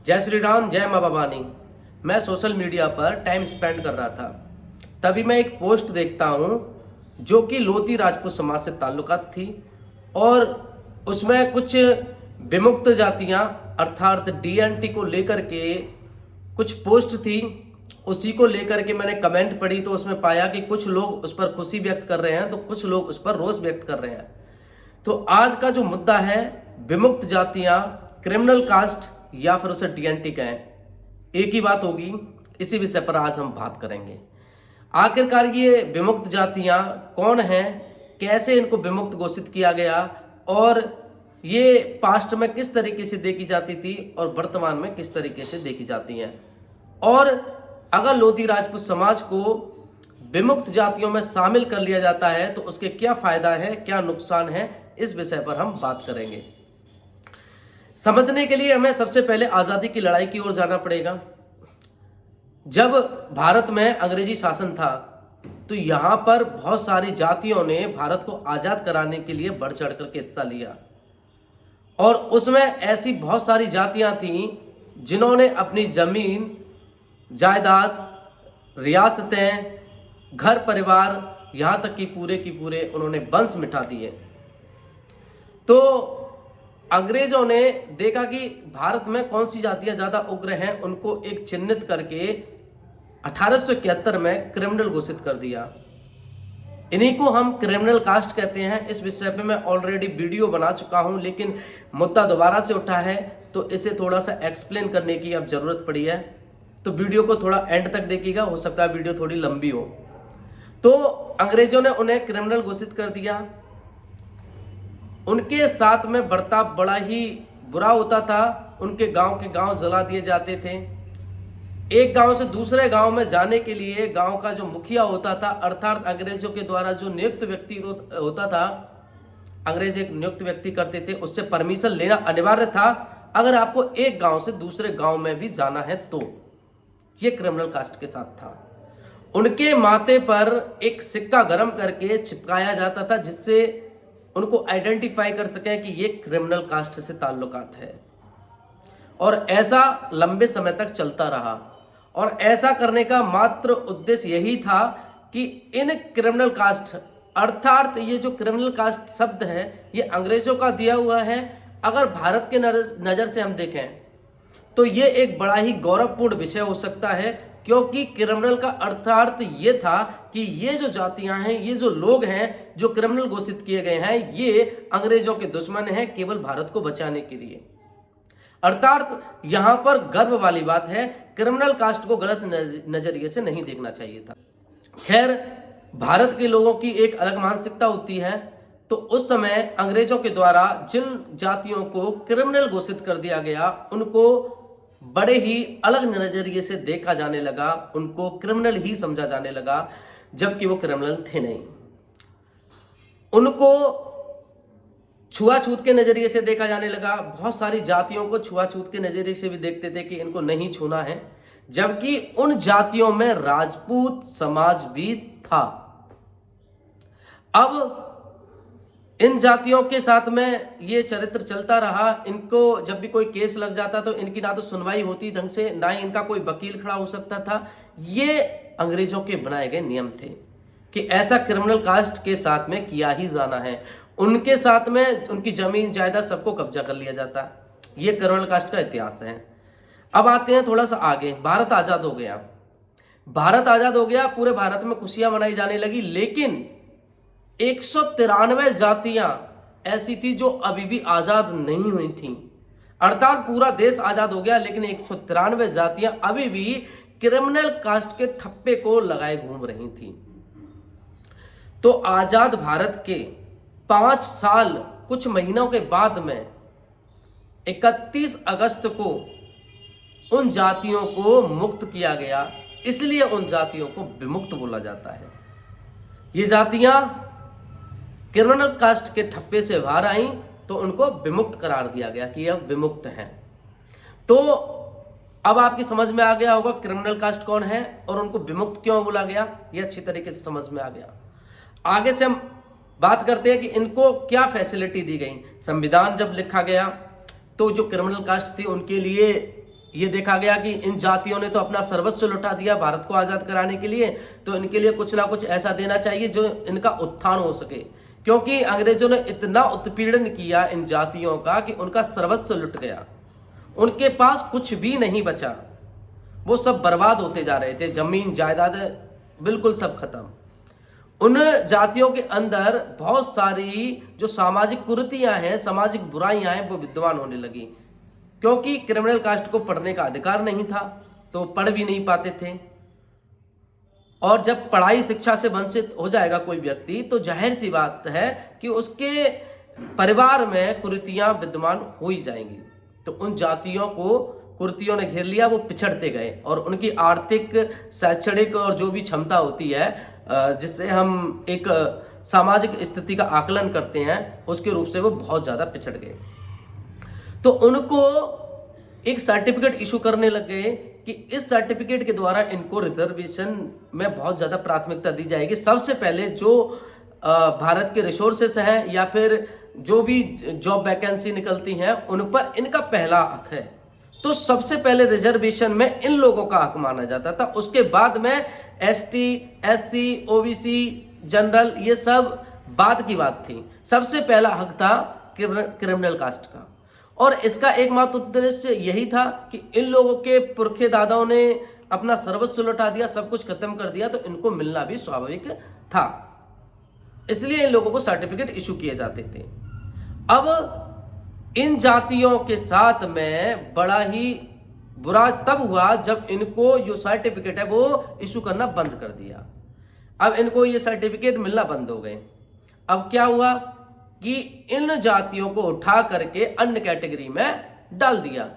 जय श्री राम, जय माँ भवानी। मैं सोशल मीडिया पर टाइम स्पेंड कर रहा था, तभी मैं एक पोस्ट देखता हूँ जो कि लोधी राजपूत समाज से ताल्लुकात थी और उसमें कुछ विमुक्त जातियाँ अर्थात डीएनटी को लेकर के कुछ पोस्ट थी। उसी को लेकर के मैंने कमेंट पढ़ी तो उसमें पाया कि कुछ लोग उस पर खुशी व्यक्त कर रहे हैं तो कुछ लोग उस पर रोष व्यक्त कर रहे हैं। तो आज का जो मुद्दा है, विमुक्त जातियां, क्रिमिनल कास्ट या फिर उसे डीएनटी कहें, एक ही बात होगी। इसी विषय पर आज हम बात करेंगे। आखिरकार ये विमुक्त जातियां कौन हैं, कैसे इनको विमुक्त घोषित किया गया और ये पास्ट में किस तरीके से देखी जाती थी और वर्तमान में किस तरीके से देखी जाती हैं, और अगर लोधी राजपूत समाज को विमुक्त जातियों में शामिल कर लिया जाता है तो उसके क्या फायदा है, क्या नुकसान है, इस विषय पर हम बात करेंगे। समझने के लिए हमें सबसे पहले आज़ादी की लड़ाई की ओर जाना पड़ेगा। जब भारत में अंग्रेजी शासन था तो यहाँ पर बहुत सारी जातियों ने भारत को आज़ाद कराने के लिए बढ़ चढ़ करके हिस्सा लिया और उसमें ऐसी बहुत सारी जातियाँ थीं जिन्होंने अपनी ज़मीन, जायदाद, रियासतें, घर परिवार, यहाँ तक कि पूरे की पूरे उन्होंने वंश मिटा दिए। तो अंग्रेजों ने देखा कि भारत में कौन सी जातियां ज़्यादा उग्र हैं, उनको एक चिन्हित करके 1871 में क्रिमिनल घोषित कर दिया। इन्हीं को हम क्रिमिनल कास्ट कहते हैं। इस विषय पे मैं ऑलरेडी वीडियो बना चुका हूं, लेकिन मुद्दा दोबारा से उठा है तो इसे थोड़ा सा एक्सप्लेन करने की अब ज़रूरत पड़ी है। तो वीडियो को थोड़ा एंड तक देखिएगा, हो सकता है वीडियो थोड़ी लंबी हो। तो अंग्रेजों ने उन्हें क्रिमिनल घोषित कर दिया। उनके साथ में बर्ताव बड़ा ही बुरा होता था। उनके गांव के गांव जला दिए जाते थे। एक गांव से दूसरे गांव में जाने के लिए गांव का जो मुखिया होता था, अर्थात अंग्रेजों के द्वारा जो नियुक्त व्यक्ति होता था, अंग्रेज एक नियुक्त व्यक्ति करते थे, उससे परमिशन लेना अनिवार्य था अगर आपको एक गांव से दूसरे गांव में भी जाना है तो। ये क्रिमिनल कास्ट के साथ था। उनके माथे पर एक सिक्का गरम करके चिपकाया जाता था जिससे उनको आइडेंटिफाई कर सके कि ये क्रिमिनल कास्ट से ताल्लुकात है। और ऐसा लंबे समय तक चलता रहा और ऐसा करने का मात्र उद्देश्य यही था कि इन क्रिमिनल कास्ट, अर्थात ये जो क्रिमिनल कास्ट शब्द है ये अंग्रेजों का दिया हुआ है। अगर भारत के नज़र से हम देखें तो ये एक बड़ा ही गौरवपूर्ण विषय हो सकता है, क्योंकि क्रिमिनल का अर्थार्थ ये था कि ये जो जातियां हैं, ये जो लोग हैं जो क्रिमिनल घोषित किए गए हैं, ये अंग्रेजों के दुश्मन हैं केवल भारत को बचाने के लिए। अर्थात यहां पर गर्व वाली बात है, क्रिमिनल कास्ट को गलत नजरिए से नहीं देखना चाहिए था। खैर, भारत के लोगों की एक अलग मानसिकता होती है। तो उस समय अंग्रेजों के द्वारा जिन जातियों को क्रिमिनल घोषित कर दिया गया उनको बड़े ही अलग नजरिए से देखा जाने लगा, उनको क्रिमिनल ही समझा जाने लगा, जबकि वो क्रिमिनल थे नहीं। उनको छुआछूत के नजरिए से देखा जाने लगा। बहुत सारी जातियों को छुआछूत के नजरिए से भी देखते थे कि इनको नहीं छूना है, जबकि उन जातियों में राजपूत समाज भी था। अब इन जातियों के साथ में ये चरित्र चलता रहा। इनको जब भी कोई केस लग जाता तो इनकी ना तो सुनवाई होती ढंग से, ना ही इनका कोई वकील खड़ा हो सकता था। ये अंग्रेजों के बनाए गए नियम थे कि ऐसा क्रिमिनल कास्ट के साथ में किया ही जाना है। उनके साथ में उनकी जमीन जायदाद सबको कब्जा कर लिया जाता। ये क्रिमिनल कास्ट का इतिहास है। अब आते हैं थोड़ा सा आगे। भारत आज़ाद हो गया। भारत आज़ाद हो गया, पूरे भारत में खुशियां मनाई जाने लगी, लेकिन 193 जातियां ऐसी थी जो अभी भी आज़ाद नहीं हुई थीं। अर्थात पूरा देश आज़ाद हो गया, लेकिन 193 जातियां अभी भी क्रिमिनल कास्ट के ठप्पे को लगाए घूम रही थीं। तो आज़ाद भारत के 5 साल कुछ महीनों के बाद में 31 अगस्त को उन जातियों को मुक्त किया गया। इसलिए उन जातियों को विमुक्त बोला जाता है। ये जातियां क्रिमिनल कास्ट के ठप्पे से बाहर आई तो उनको विमुक्त करार दिया गया कि अब विमुक्त हैं। तो अब आपकी समझ में आ गया होगा क्रिमिनल कास्ट कौन है और उनको विमुक्त क्यों बोला गया, ये अच्छी तरीके से समझ में आ गया। आगे से हम बात करते हैं कि इनको क्या फैसिलिटी दी गई। संविधान जब लिखा गया तो जो क्रिमिनल कास्ट थी उनके लिए ये देखा गया कि इन जातियों ने तो अपना सर्वस्व लुटा दिया भारत को आज़ाद कराने के लिए, तो इनके लिए कुछ ना कुछ ऐसा देना चाहिए जो इनका उत्थान हो सके, क्योंकि अंग्रेजों ने इतना उत्पीड़न किया इन जातियों का कि उनका सर्वस्व लुट गया, उनके पास कुछ भी नहीं बचा, वो सब बर्बाद होते जा रहे थे, जमीन जायदाद बिल्कुल सब खत्म। उन जातियों के अंदर बहुत सारी जो सामाजिक कुरीतियां हैं, सामाजिक बुराइयां हैं, वो विद्यमान होने लगी, क्योंकि क्रिमिनल कास्ट को पढ़ने का अधिकार नहीं था, तो पढ़ भी नहीं पाते थे। और जब पढ़ाई शिक्षा से वंचित हो जाएगा कोई व्यक्ति, तो जाहिर सी बात है कि उसके परिवार में कुरीतियां विद्यमान हो ही जाएंगी। तो उन जातियों को कुरीतियों ने घेर लिया, वो पिछड़ते गए और उनकी आर्थिक, शैक्षणिक और जो भी क्षमता होती है जिससे हम एक सामाजिक स्थिति का आकलन करते हैं, उसके रूप से वो बहुत ज़्यादा पिछड़ गए। तो उनको एक सर्टिफिकेट इशू करने लग गए कि इस सर्टिफिकेट के द्वारा इनको रिजर्वेशन में बहुत ज़्यादा प्राथमिकता दी जाएगी। सबसे पहले जो भारत के रिसोर्सेस हैं या फिर जो भी जॉब वैकेंसी निकलती हैं, उन पर इनका पहला हक है। तो सबसे पहले रिजर्वेशन में इन लोगों का हक माना जाता था, उसके बाद में एसटी, एससी, ओबीसी, जनरल, ये सब बाद की बात थी। सबसे पहला हक था क्रिमिनल कास्ट का, और इसका एकमात्र उद्देश्य यही था कि इन लोगों के पुरखे दादाओं ने अपना सर्वस्व लौटा दिया, सब कुछ खत्म कर दिया, तो इनको मिलना भी स्वाभाविक था, इसलिए इन लोगों को सर्टिफिकेट इशू किए जाते थे। अब इन जातियों के साथ में बड़ा ही बुरा तब हुआ जब इनको जो सर्टिफिकेट है वो इशू करना बंद कर दिया। अब इनको ये सर्टिफिकेट मिलना बंद हो गए। अब क्या हुआ कि इन जातियों को उठा करके अन्य कैटेगरी में डाल दिया।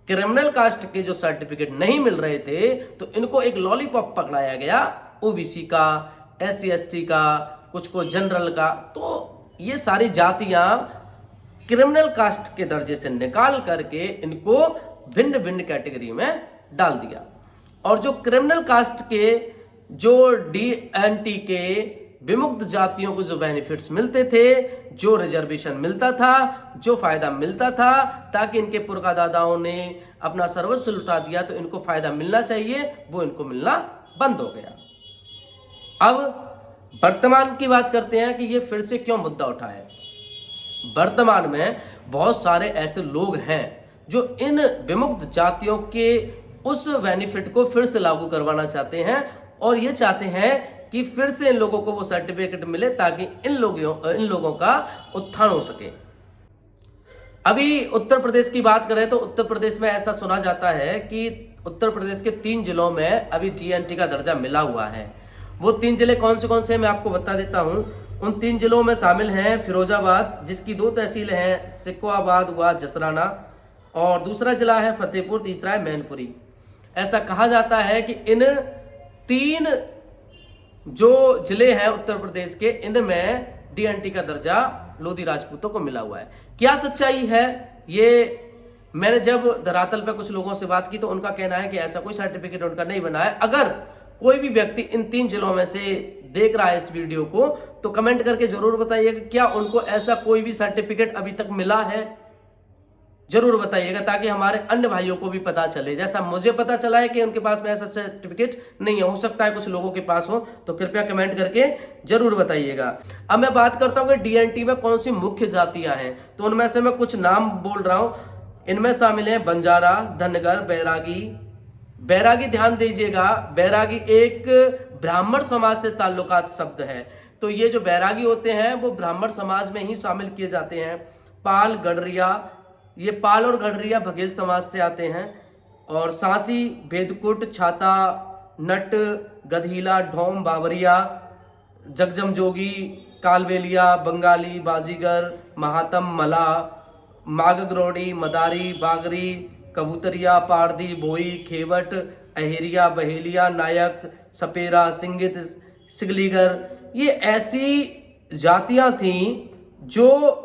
क्रिमिनल कास्ट के जो सर्टिफिकेट नहीं मिल रहे थे, तो इनको एक लॉलीपॉप पकड़ाया गया, ओबीसी का, एससी एसटी का, कुछ को जनरल का। तो ये सारी जातियां क्रिमिनल कास्ट के दर्जे से निकाल करके इनको भिन्न भिन्न कैटेगरी में डाल दिया। और जो क्रिमिनल कास्ट के, जो डीएनटी के विमुक्त जातियों को जो बेनिफिट्स मिलते थे, जो रिजर्वेशन मिलता था, जो फायदा मिलता था, ताकि इनके पुरखादादाओं ने अपना सर्वस्व लुटा दिया तो इनको फायदा मिलना चाहिए, वो इनको मिलना बंद हो गया। अब वर्तमान की बात करते हैं कि ये फिर से क्यों मुद्दा उठा है। वर्तमान में बहुत सारे ऐसे लोग हैं जो इन विमुक्त जातियों के उस बेनिफिट को फिर से लागू करवाना चाहते हैं, और ये चाहते हैं कि फिर से इन लोगों को वो सर्टिफिकेट मिले ताकि इन लोगों का उत्थान हो सके। अभी उत्तर प्रदेश की बात करें तो उत्तर प्रदेश में ऐसा सुना जाता है कि उत्तर प्रदेश के 3 जिलों में अभी टीएनटी का दर्जा मिला हुआ है। वो 3 जिले कौन से मैं आपको बता देता हूँ। उन 3 जिलों में शामिल हैं फिरोजाबाद, जिसकी 2 तहसीलें हैं, सिकवाबाद व जसराना, और दूसरा जिला है फतेहपुर, तीसरा है मैनपुरी। ऐसा कहा जाता है कि इन 3 जो जिले हैं उत्तर प्रदेश के, इनमें डीएनटी का दर्जा लोधी राजपूतों को मिला हुआ है। क्या सच्चाई है, ये मैंने जब धरातल पे कुछ लोगों से बात की तो उनका कहना है कि ऐसा कोई सर्टिफिकेट उनका नहीं बना है। अगर कोई भी व्यक्ति इन 3 जिलों में से देख रहा है इस वीडियो को, तो कमेंट करके जरूर बताइएगा क्या उनको ऐसा कोई भी सर्टिफिकेट अभी तक मिला है, जरूर बताइएगा, ताकि हमारे अन्य भाइयों को भी पता चले। जैसा मुझे पता चला है कि उनके पास में ऐसा सर्टिफिकेट नहीं है, हो सकता है कुछ लोगों के पास हो, तो कृपया कमेंट करके जरूर बताइएगा। अब मैं बात करता हूं कि डीएनटी में कौन सी मुख्य जातियां हैं, तो उनमें से मैं कुछ नाम बोल रहा हूं। इनमें शामिल है बंजारा, धनगर, बैरागी। बैरागी ध्यान दीजिएगा, बैरागी एक ब्राह्मण समाज से ताल्लुकात शब्द है, तो ये जो बैरागी होते हैं वो ब्राह्मण समाज में ही शामिल किए जाते हैं। पाल, गडरिया, ये पाल और गडरिया बघेल समाज से आते हैं। और सांसी, भेदकुट, छाता, नट, गधीला, ढोम, बावरिया, जगजम जोगी, कालवेलिया, बंगाली, बाजीगर, महातम, मला, मागग्रोड़ी, मदारी, बागरी, कबूतरिया, पारदी, भोई, खेवट, अहेरिया, बहेलिया, नायक, सपेरा, सिंगित, सिगलीगर, ये ऐसी जातियां थीं जो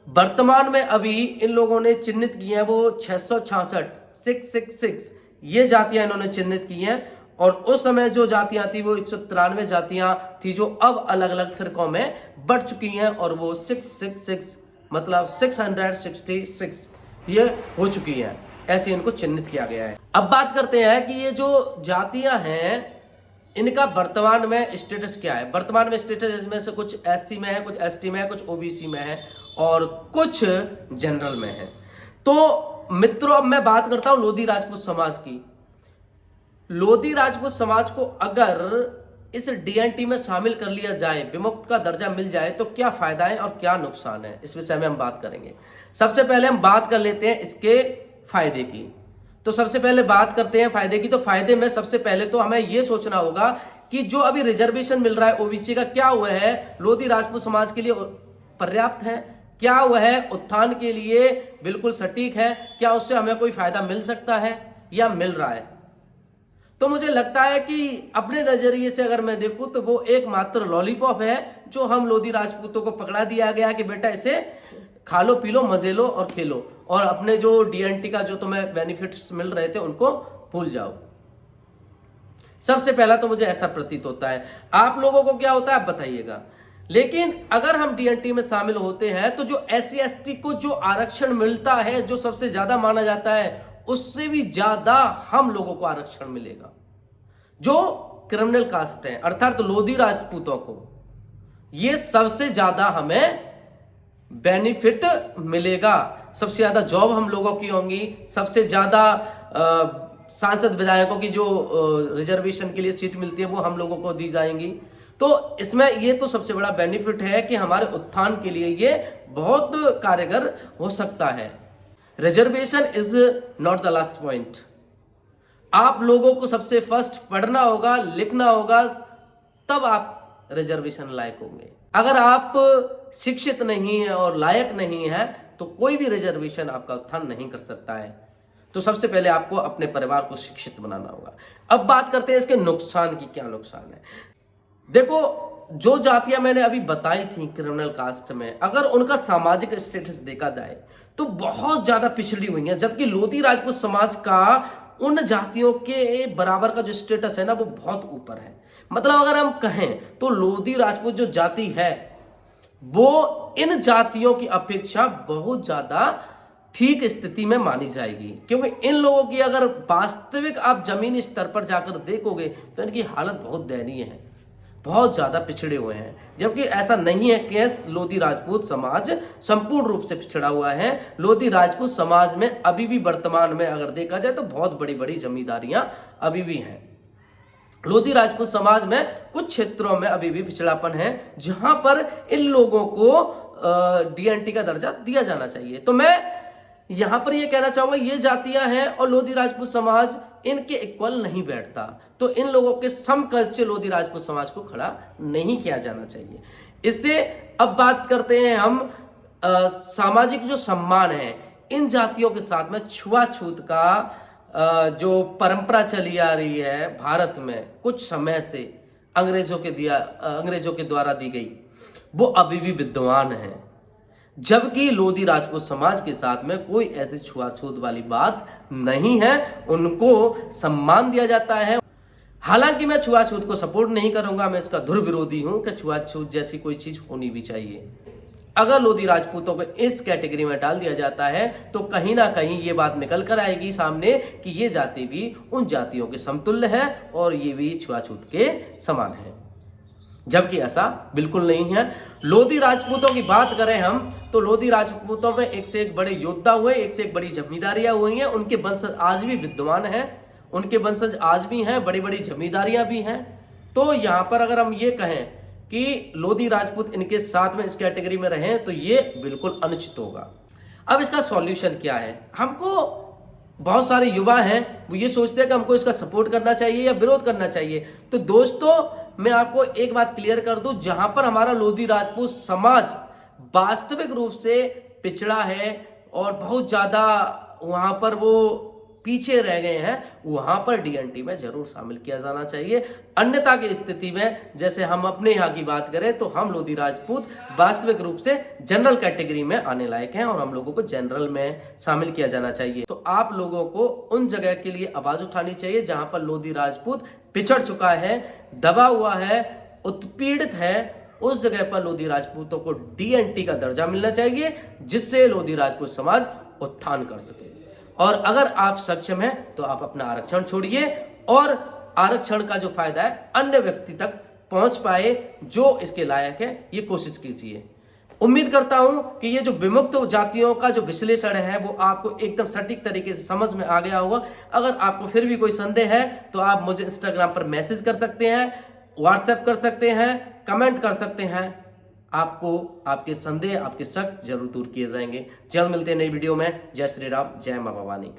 वर्तमान में अभी इन लोगों ने चिन्हित की हैं। वो 666 ये जातियां इन्होंने चिन्हित की हैं, और उस समय जो जातियां थी वो 193 जातियां थी जो अब अलग अलग फिरकों में बढ़ चुकी हैं, और वो 666 मतलब 666 ये हो चुकी हैं। ऐसे इनको चिन्हित किया गया है। अब बात करते हैं कि ये जो जातियां हैं इनका वर्तमान में स्टेटस क्या है। वर्तमान में स्टेटस इसमें से कुछ एससी में है, कुछ एसटी में है, कुछ ओबीसी में है और कुछ जनरल में है। तो मित्रों अब मैं बात करता हूं लोधी राजपूत समाज की। लोधी राजपूत समाज को अगर इस डीएनटी में शामिल कर लिया जाए, विमुक्त का दर्जा मिल जाए, तो क्या फायदा है और क्या नुकसान है, इस विषय में हम बात करेंगे। सबसे पहले हम बात कर लेते हैं इसके फायदे की। तो सबसे पहले बात करते हैं फायदे की। तो फायदे में सबसे पहले तो हमें यह सोचना होगा कि जो अभी रिजर्वेशन मिल रहा है ओबीसी का, क्या वह है लोधी राजपूत समाज के लिए पर्याप्त है, क्या वह उत्थान के लिए बिल्कुल सटीक है, क्या उससे हमें कोई फायदा मिल सकता है या मिल रहा है। तो मुझे लगता है कि अपने नजरिए से अगर मैं देखूं तो वो एकमात्र लॉलीपॉप है जो हम लोधी राजपूतों को पकड़ा दिया गया कि बेटा इसे खा लो, पी लो, मजे लो और खेलो, और अपने जो डीएनटी का जो तुम्हें बेनिफिट्स मिल रहे थे उनको भूल जाओ। सबसे पहला तो मुझे ऐसा प्रतीत होता है। आप लोगों को क्या होता है आप बताइएगा। लेकिन अगर हम डीएनटी में शामिल होते हैं तो जो एससी एसटी को जो आरक्षण मिलता है, जो सबसे ज्यादा माना जाता है, उससे भी ज्यादा हम लोगों को आरक्षण मिलेगा। जो क्रिमिनल कास्ट है अर्थात तो लोधी राजपूतों को ये सबसे ज्यादा हमें बेनिफिट मिलेगा। सबसे ज्यादा जॉब हम लोगों की होंगी, सबसे ज्यादा सांसद विधायकों की जो रिजर्वेशन के लिए सीट मिलती है वो हम लोगों को दी जाएंगी। तो इसमें ये तो सबसे बड़ा बेनिफिट है कि हमारे उत्थान के लिए ये बहुत कारगर हो सकता है। Reservation is not the last point. आप लोगों को सबसे फर्स्ट पढ़ना होगा, लिखना होगा, तब आप रिजर्वेशन लायक होंगे। अगर आप शिक्षित नहीं है और लायक नहीं है तो कोई भी रिजर्वेशन आपका उत्थान नहीं कर सकता है। तो सबसे पहले आपको अपने परिवार को शिक्षित बनाना होगा। अब बात करते हैं इसके नुकसान की। क्या नुकसान है? देखो, जो जातियां मैंने अभी बताई थी क्रिमिनल कास्ट में, अगर उनका सामाजिक स्टेटस देखा जाए तो बहुत ज्यादा पिछड़ी हुई है, जबकि लोधी राजपूत समाज का उन जातियों के बराबर का जो स्टेटस है ना वो बहुत ऊपर है। मतलब अगर हम कहें तो लोधी राजपूत जो जाति है वो इन जातियों की अपेक्षा बहुत ज्यादा ठीक स्थिति में मानी जाएगी, क्योंकि इन लोगों की अगर वास्तविक आप जमीनी स्तर पर जाकर देखोगे तो इनकी हालत बहुत दयनीय है, बहुत ज्यादा पिछड़े हुए हैं। जबकि ऐसा नहीं है कि लोधी राजपूत समाज संपूर्ण रूप से पिछड़ा हुआ है। लोधी राजपूत समाज में अभी भी वर्तमान में अगर देखा जाए तो बहुत बड़ी बड़ी जमींदारियां अभी भी हैं। लोधी राजपूत समाज में कुछ क्षेत्रों में अभी भी पिछड़ापन है जहां पर इन लोगों को डीएनटी का दर्जा दिया जाना चाहिए। तो मैं यहां पर यह कहना चाहूंगा ये जातियां हैं और लोधी राजपूत समाज इनके इक्वल नहीं बैठता, तो इन लोगों के समकक्ष से लोधी राजपूत समाज को खड़ा नहीं किया जाना चाहिए। इससे अब बात करते हैं हम सामाजिक जो सम्मान है। इन जातियों के साथ में छुआछूत का जो परंपरा चली आ रही है भारत में कुछ समय से अंग्रेजों के द्वारा दी गई, वो अभी भी विद्यमान है। जबकि लोधी राजपूत समाज के साथ में कोई ऐसी छुआछूत वाली बात नहीं है, उनको सम्मान दिया जाता है। हालांकि मैं छुआछूत को सपोर्ट नहीं करूंगा, मैं इसका धुर विरोधी हूं कि छुआछूत जैसी कोई चीज होनी भी चाहिए। अगर लोधी राजपूतों को इस कैटेगरी में डाल दिया जाता है तो कहीं ना कहीं ये बात निकल कर आएगी सामने कि ये जाति भी उन जातियों के समतुल्य है और ये भी छुआछूत के समान है, जबकि ऐसा बिल्कुल नहीं है। लोधी राजपूतों की बात करें हम तो लोधी राजपूतों में एक से एक बड़े योद्धा हुए, एक से एक बड़ी जमींदारियां हुई हैं, उनके वंशज आज भी विद्यमान हैं, उनके वंशज आज भी हैं, बड़ी बड़ी जमींदारियां भी हैं। तो यहाँ पर अगर हम ये कहें कि लोधी राजपूत इनके साथ में इस कैटेगरी में रहें तो ये बिल्कुल अनुचित होगा। अब इसका सॉल्यूशन क्या है? हमको बहुत सारे युवा हैं वो ये सोचते हैं कि हमको इसका सपोर्ट करना चाहिए या विरोध करना चाहिए। तो दोस्तों मैं आपको एक बात क्लियर कर दूं, जहां पर हमारा लोधी राजपूत समाज वास्तविक रूप से पिछड़ा है और बहुत ज्यादा वहां पर वो पीछे रह गए हैं, वहां पर डीएनटी में जरूर शामिल किया जाना चाहिए। अन्यथा की स्थिति में जैसे हम अपने यहाँ की बात करें तो हम लोधी राजपूत वास्तविक रूप से जनरल कैटेगरी में आने लायक हैं और हम लोगों को जनरल में शामिल किया जाना चाहिए। तो आप लोगों को उन जगह के लिए आवाज उठानी चाहिए जहां पर लोधी राजपूत पिछड़ चुका है, दबा हुआ है, उत्पीड़ित है। उस जगह पर लोधी राजपूतों को डीएनटी का दर्जा मिलना चाहिए जिससे लोधी राजपूत समाज उत्थान कर सके। और अगर आप सक्षम हैं तो आप अपना आरक्षण छोड़िए और आरक्षण का जो फायदा है अन्य व्यक्ति तक पहुंच पाए जो इसके लायक है, ये कोशिश कीजिए। उम्मीद करता हूं कि ये जो विमुक्त जातियों का जो विश्लेषण है वो आपको एकदम सटीक तरीके से समझ में आ गया होगा। अगर आपको फिर भी कोई संदेह है तो आप मुझे इंस्टाग्राम पर मैसेज कर सकते हैं, व्हाट्सएप कर सकते हैं, कमेंट कर सकते हैं। आपको आपके संदेह, आपके शक जरूर दूर किए जाएंगे। जल्द मिलते हैं नई वीडियो में। जय श्री राम, जय मां भवानी।